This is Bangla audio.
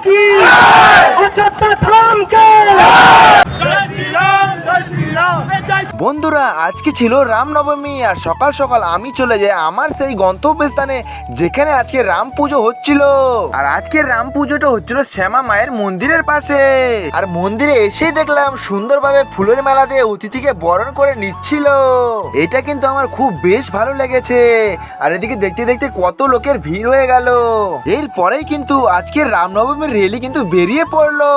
কি অযোধ্যা ধামকে। বন্ধুরা আজকে ছিল রামনবমী আর সকাল সকাল আমি চলে যাই আমার সেই গন্তব্যস্থানে যেখানে আজকে রাম পুজো হচ্ছিল। আর আজকের রাম পুজোটা হচ্ছিল শ্যামা মায়ের মন্দিরের পাশে। আর মন্দিরে এসেই দেখলাম সুন্দরভাবে ফুলের মেলা দিয়ে অতিথিকে বরণ করে নিচ্ছিল। এটা কিন্তু আমার খুব বেশ ভালো লেগেছে। আর এদিকে দেখতে দেখতে কত লোকের ভিড় হয়ে গেল। এরপরেই কিন্তু আজকের রামনবমীর র্যালি কিন্তু বেরিয়ে পড়লো।